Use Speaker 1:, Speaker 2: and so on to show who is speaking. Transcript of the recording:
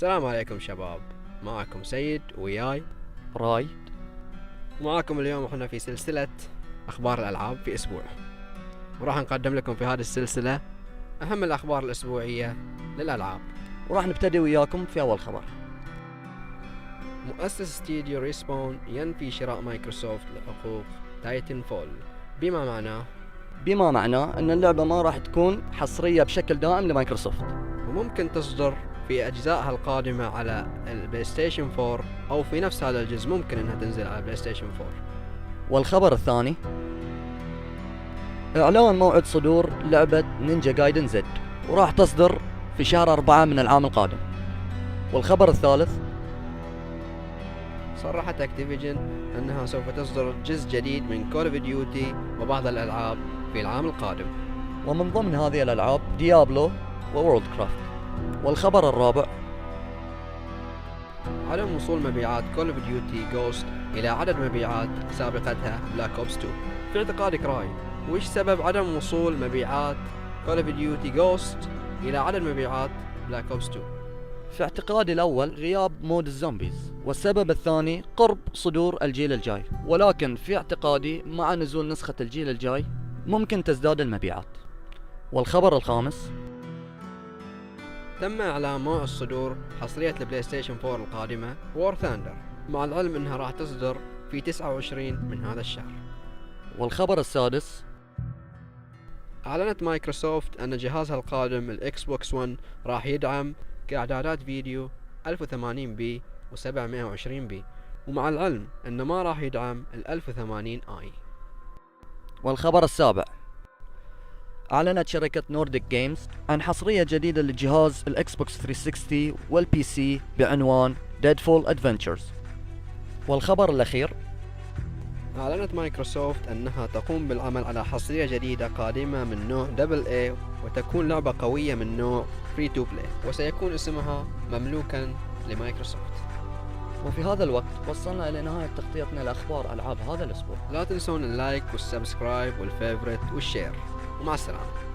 Speaker 1: السلام عليكم شباب، معكم سيد وياي
Speaker 2: رايد.
Speaker 1: ومعكم اليوم احنا في سلسلة أخبار الألعاب في أسبوع، وراح نقدم لكم في هذه السلسلة أهم الأخبار الأسبوعية للألعاب.
Speaker 2: وراح نبتدي وياكم في أول خبر.
Speaker 1: مؤسس استديو ريسبون ينفي شراء مايكروسوفت لحقوق تايتن فول،
Speaker 2: بما معناه أن اللعبة ما راح تكون حصرية بشكل دائم لمايكروسوفت،
Speaker 1: وممكن تصدر في أجزائها القادمة على البلاي ستيشن 4 أو في نفس هذا الجزء ممكن أنها تنزل على البلاي ستيشن 4.
Speaker 2: والخبر الثاني إعلان موعد صدور لعبة نينجا جايدن زد، وراح تصدر في شهر 4 من العام القادم. والخبر الثالث
Speaker 1: صرحت اكتيفيجن أنها سوف تصدر جزء جديد من كول اوف ديوتي وبعض الألعاب في العام القادم،
Speaker 2: ومن ضمن هذه الألعاب ديابلو وورلد كرافت. والخبر الرابع
Speaker 1: عدم وصول مبيعات كول اوف ديوتي جوست إلى عدد مبيعات سابقتها بلاك اوبس 2. في اعتقادك راي، وش سبب عدم وصول مبيعات كول اوف ديوتي جوست إلى عدد مبيعات بلاك اوبس 2؟
Speaker 2: في اعتقادي الأول غياب مود الزومبيز، والسبب الثاني قرب صدور الجيل الجاي، ولكن في اعتقادي مع نزول نسخة الجيل الجاي ممكن تزداد المبيعات. والخبر الخامس
Speaker 1: تم إعلان موعد صدور حصرية البلاي ستيشن 4 القادمة وور ثاندر، مع العلم أنها راح تصدر في 29 من هذا الشهر.
Speaker 2: والخبر السادس
Speaker 1: أعلنت مايكروسوفت أن جهازها القادم الإكس بوكس 1 راح يدعم كإعدادات فيديو 1080p و720p، ومع العلم أنه ما راح يدعم ال 1080i.
Speaker 2: والخبر السابع أعلنت شركة نورديك جيمز عن حصرية جديدة لجهاز الإكس بوكس 360 والبي سي بعنوان Deadfall Adventures. والخبر الأخير
Speaker 1: أعلنت مايكروسوفت أنها تقوم بالعمل على حصرية جديدة قادمة من نوع AA، وتكون لعبة قوية من نوع Free to Play، وسيكون اسمها مملوكا لمايكروسوفت.
Speaker 2: وفي هذا الوقت وصلنا إلى نهاية تغطيتنا لأخبار ألعاب هذا الأسبوع.
Speaker 1: لا تنسون اللايك والسبسكرايب والفيفوريت والشير، ومع السلامة.